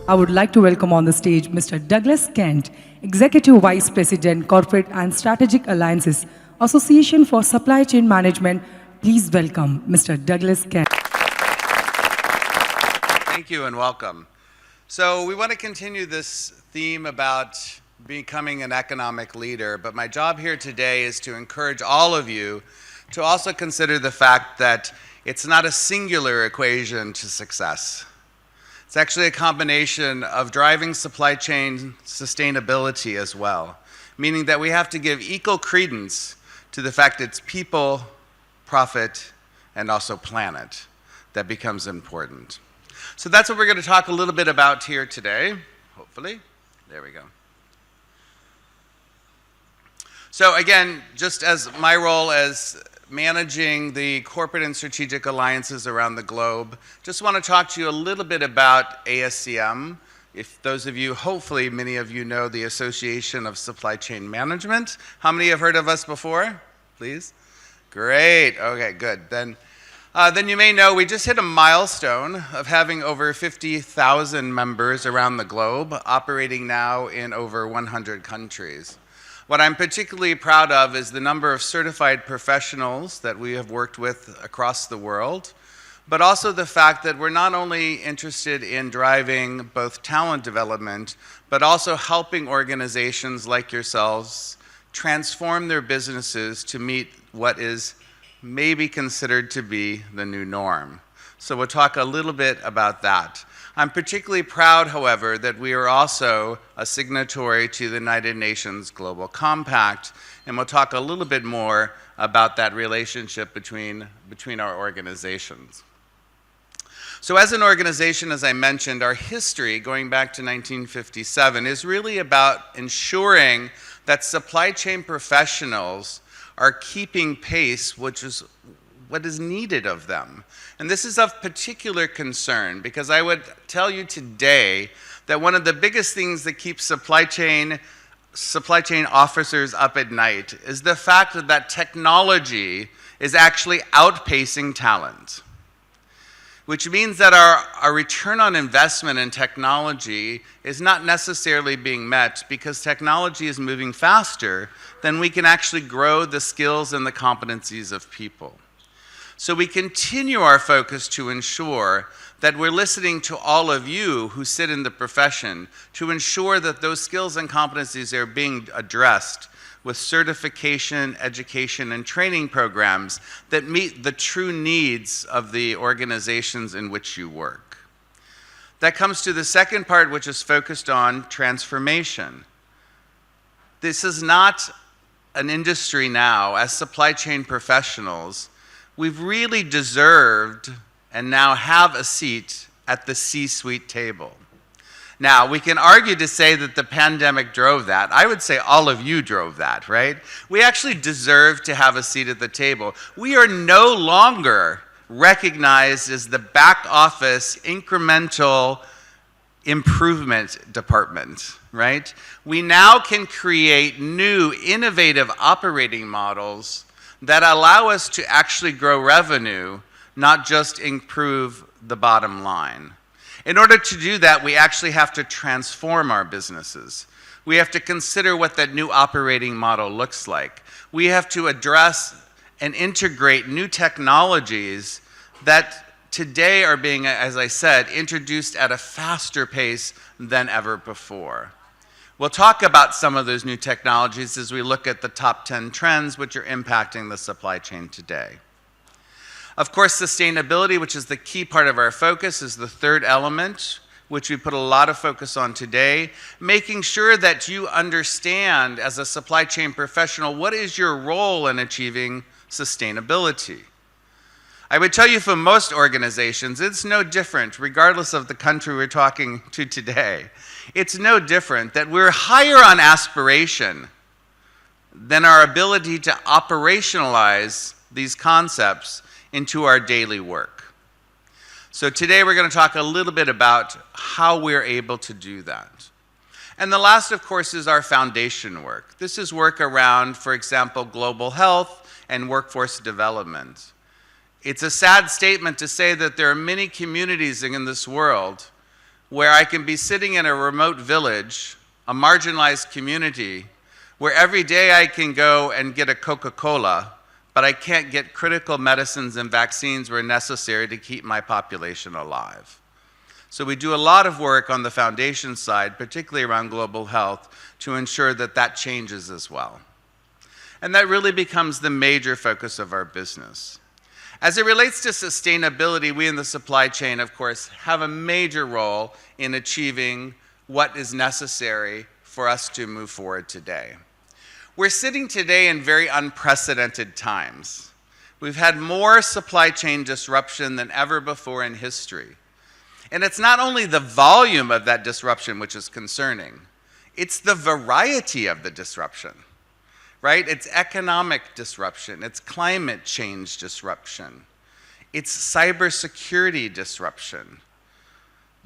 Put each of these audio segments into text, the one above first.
I would like to welcome on the stage Mr. Douglas Kent, Executive Vice President, Corporate and Strategic Alliances, Association for Supply Chain Management. Please welcome Mr. Douglas Kent. Thank you and welcome. So we want to continue this theme about becoming an economic leader, but my job here today is to encourage all of you to also consider the fact that it's not a singular equation to success. It's actually a combination of driving supply chain sustainability as well, meaning that we have to give equal credence to the fact it's people, profit, and also planet that becomes important. So that's what we're going to talk a little bit about here today, hopefully. There we go. So again, just as my role as managing the corporate and strategic alliances around the globe, just want to talk to you a little bit about ASCM. If those of you, hopefully many of you know the Association of Supply Chain Management. How many have heard of us before? Please? Great. Okay, good. Then you may know we just hit a milestone of having over 50,000 members around the globe, operating now in over 100 countries. What I'm particularly proud of is the number of certified professionals that we have worked with across the world, but also the fact that we're not only interested in driving both talent development, but also helping organizations like yourselves transform their businesses to meet what is maybe considered to be the new norm. So we'll talk a little bit about that. I'm particularly proud, however, that we are also a signatory to the United Nations Global Compact, and we'll talk a little bit more about that relationship between our organizations. So as an organization, as I mentioned, our history, going back to 1957, is really about ensuring that supply chain professionals are keeping pace, which is what is needed of them. And this is of particular concern because I would tell you today that one of the biggest things that keeps supply chain officers up at night is the fact that technology is actually outpacing talent, which means that our return on investment in technology is not necessarily being met because technology is moving faster than we can actually grow the skills and the competencies of people. So we continue our focus to ensure that we're listening to all of you who sit in the profession to ensure that those skills and competencies are being addressed with certification, education, and training programs that meet the true needs of the organizations in which you work. That comes to the second part, which is focused on transformation. This is not an industry now, as supply chain professionals, we've really deserved and now have a seat at the C-suite table. Now, we can argue to say that the pandemic drove that. I would say all of you drove that, right? We actually deserve to have a seat at the table. We are no longer recognized as the back office incremental improvement department, right? We now can create new innovative operating models that allow us to actually grow revenue, not just improve the bottom line. In order to do that, we actually have to transform our businesses. We have to consider what that new operating model looks like. We have to address and integrate new technologies that today are being, as I said, introduced at a faster pace than ever before. We'll talk about some of those new technologies as we look at the top 10 trends which are impacting the supply chain today. Of course, sustainability, which is the key part of our focus, is the third element, which we put a lot of focus on today, making sure that you understand as a supply chain professional what is your role in achieving sustainability. I would tell you for most organizations, it's no different, regardless of the country we're talking to today. It's no different that we're higher on aspiration than our ability to operationalize these concepts into our daily work. So today we're going to talk a little bit about how we're able to do that. And the last, of course, is our foundation work. This is work around, for example, global health and workforce development. It's a sad statement to say that there are many communities in this world where I can be sitting in a remote village, a marginalized community, where every day I can go and get a Coca-Cola, but I can't get critical medicines and vaccines where necessary to keep my population alive. So we do a lot of work on the foundation side, particularly around global health, to ensure that that changes as well. And that really becomes the major focus of our business. As it relates to sustainability, we in the supply chain, of course, have a major role in achieving what is necessary for us to move forward today. We're sitting today in very unprecedented times. We've had more supply chain disruption than ever before in history. And it's not only the volume of that disruption which is concerning, it's the variety of the disruption. Right? It's economic disruption, it's climate change disruption, it's cybersecurity disruption,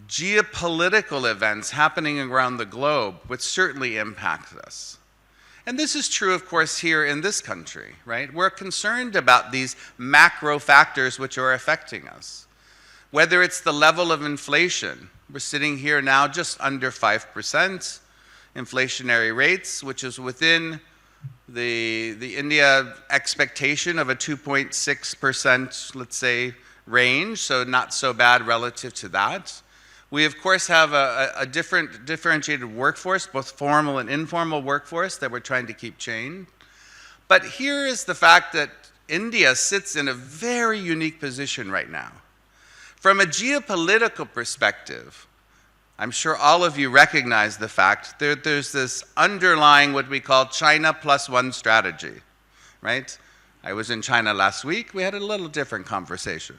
geopolitical events happening around the globe, which certainly impact us. And this is true, of course, here in this country, right? We're concerned about these macro factors which are affecting us. Whether it's the level of inflation, we're sitting here now just under 5% inflationary rates, which is within the India expectation of a 2.6%, let's say, range, so not so bad relative to that. We, of course, have a differentiated workforce, both formal and informal workforce that we're trying to keep chained. But here is the fact that India sits in a very unique position right now. From a geopolitical perspective, I'm sure all of you recognize the fact that there's this underlying what we call China plus one strategy, right? I was in China last week. We had a little different conversation.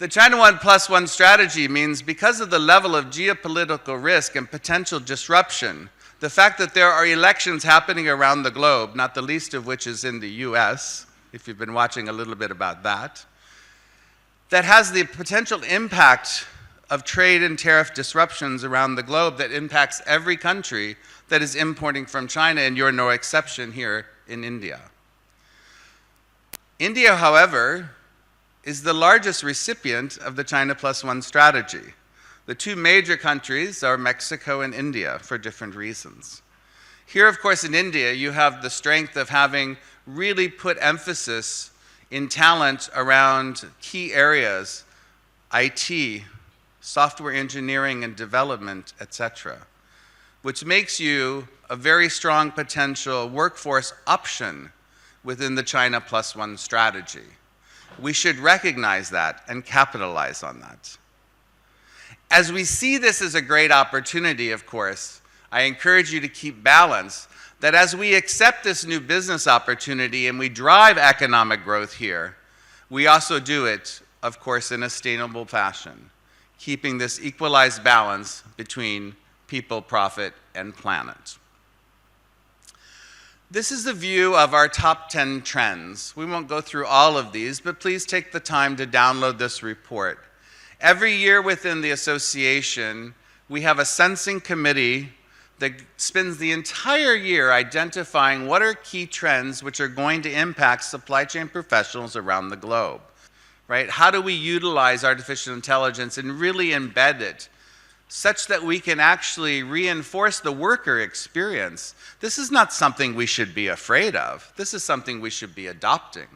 The China plus one strategy means because of the level of geopolitical risk and potential disruption, the fact that there are elections happening around the globe, not the least of which is in the US, if you've been watching a little bit about that, that has the potential impact of trade and tariff disruptions around the globe that impacts every country that is importing from China, and you're no exception here in India. India, however, is the largest recipient of the China plus one strategy. The two major countries are Mexico and India for different reasons. Here, of course, in India, you have the strength of having really put emphasis in talent around key areas, IT, software engineering and development, etc., which makes you a very strong potential workforce option within the China plus one strategy. We should recognize that and capitalize on that. As we see this as a great opportunity, of course, I encourage you to keep balance, that as we accept this new business opportunity and we drive economic growth here, we also do it, of course, in a sustainable fashion, keeping this equalized balance between people, profit, and planet. This is a view of our top 10 trends. We won't go through all of these, but please take the time to download this report. Every year within the association, we have a sensing committee that spends the entire year identifying what are key trends which are going to impact supply chain professionals around the globe. Right? How do we utilize artificial intelligence and really embed it such that we can actually reinforce the worker experience? This is not something we should be afraid of. This is something we should be adopting.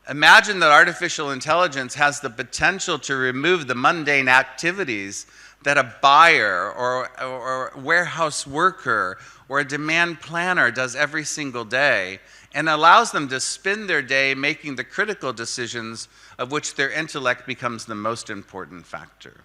Imagine that artificial intelligence has the potential to remove the mundane activities that a buyer or warehouse worker or a demand planner does every single day, and allows them to spend their day making the critical decisions of which their intellect becomes the most important factor.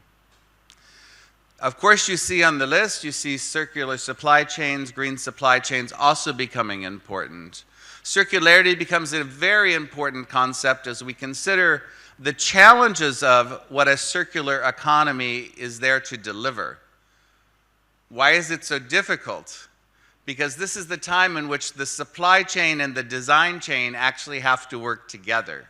Of course, you see on the list, you see circular supply chains, green supply chains also becoming important. Circularity becomes a very important concept as we consider the challenges of what a circular economy is there to deliver. Why is it so difficult? Because this is the time in which the supply chain and the design chain actually have to work together.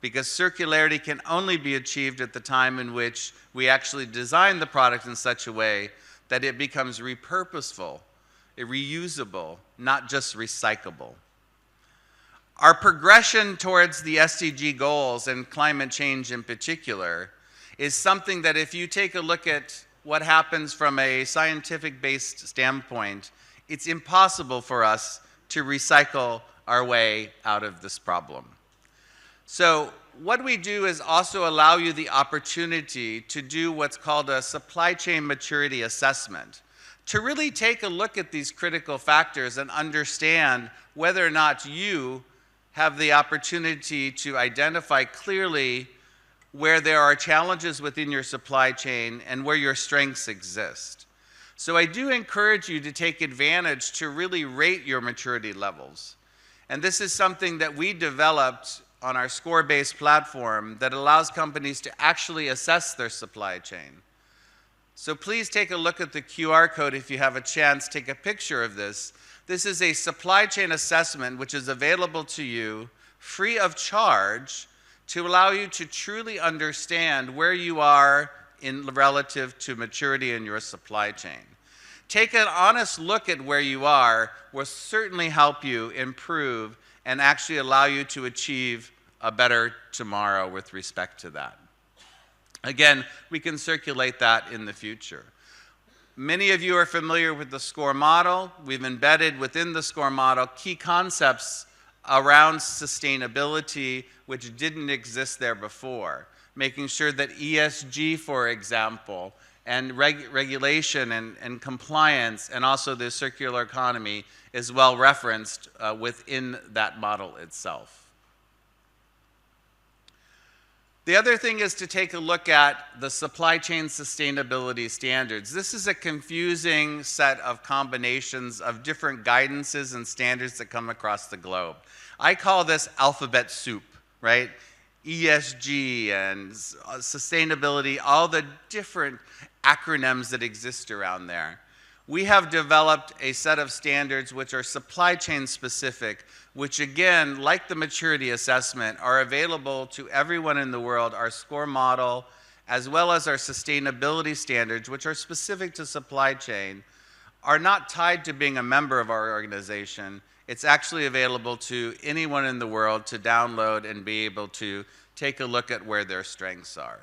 Because circularity can only be achieved at the time in which we actually design the product in such a way that it becomes repurposeful, reusable, not just recyclable. Our progression towards the SDG goals and climate change in particular is something that if you take a look at what happens from a scientific-based standpoint, it's impossible for us to recycle our way out of this problem. So what we do is also allow you the opportunity to do what's called a supply chain maturity assessment, to really take a look at these critical factors and understand whether or not you have the opportunity to identify clearly where there are challenges within your supply chain and where your strengths exist. So I do encourage you to take advantage to really rate your maturity levels. And this is something that we developed on our score-based platform that allows companies to actually assess their supply chain. So please take a look at the QR code if you have a chance, take a picture of this. This is a supply chain assessment which is available to you free of charge to allow you to truly understand where you are in relative to maturity in your supply chain. Take an honest look at where you are will certainly help you improve and actually allow you to achieve a better tomorrow with respect to that. Again, we can circulate that in the future. Many of you are familiar with the SCORE model. We've embedded within the SCORE model key concepts around sustainability which didn't exist there before, making sure that ESG, for example, and regulation and compliance, and also the circular economy is well referenced within that model itself. The other thing is to take a look at the supply chain sustainability standards. This is a confusing set of combinations of different guidances and standards that come across the globe. I call this alphabet soup, right? ESG and sustainability, all the different acronyms that exist around there. We have developed a set of standards which are supply chain specific, which again, like the maturity assessment, are available to everyone in the world. Our SCORE model, as well as our sustainability standards, which are specific to supply chain, are not tied to being a member of our organization. It's actually available to anyone in the world to download and be able to take a look at where their strengths are.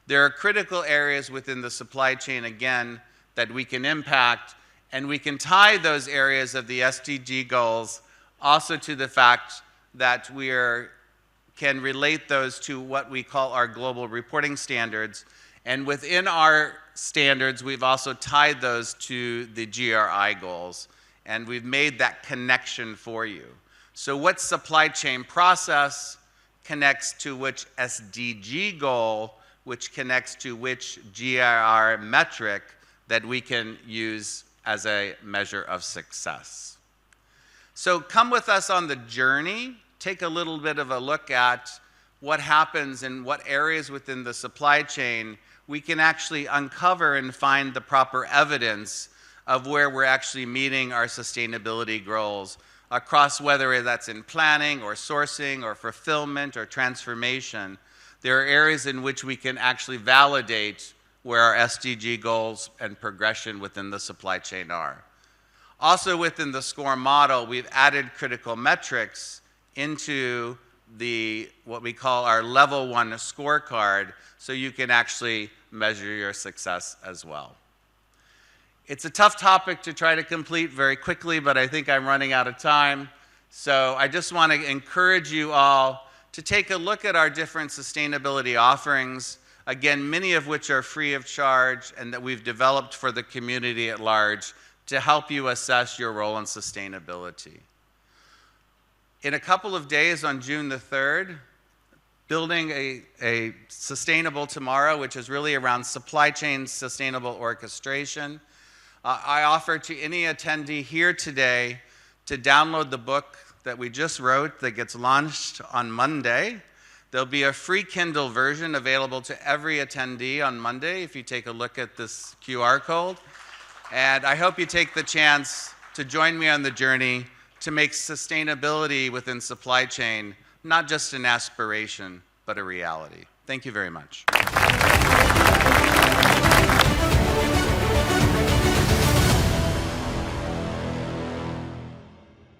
There are critical areas within the supply chain, again, that we can impact, and we can tie those areas of the SDG goals also to the fact that we can relate those to what we call our global reporting standards. And within our standards, we've also tied those to the GRI goals, and we've made that connection for you. So what supply chain process connects to which SDG goal, which connects to which GRI metric that we can use as a measure of success. So come with us on the journey. Take a little bit of a look at what happens in what areas within the supply chain we can actually uncover and find the proper evidence of where we're actually meeting our sustainability goals across whether that's in planning or sourcing or fulfillment or transformation. There are areas in which we can actually validate where our SDG goals and progression within the supply chain are. Also within the SCORE model, we've added critical metrics into what we call our level 1 scorecard, so you can actually measure your success as well. It's a tough topic to try to complete very quickly, but I think I'm running out of time. So I just want to encourage you all to take a look at our different sustainability offerings, again, many of which are free of charge and that we've developed for the community at large to help you assess your role in sustainability. In a couple of days on June the 3rd, building a sustainable tomorrow, which is really around supply chain sustainable orchestration, I offer to any attendee here today to download the book that we just wrote that gets launched on Monday. There'll be a free Kindle version available to every attendee on Monday if you take a look at this QR code. And I hope you take the chance to join me on the journey to make sustainability within supply chain not just an aspiration, but a reality. Thank you very much.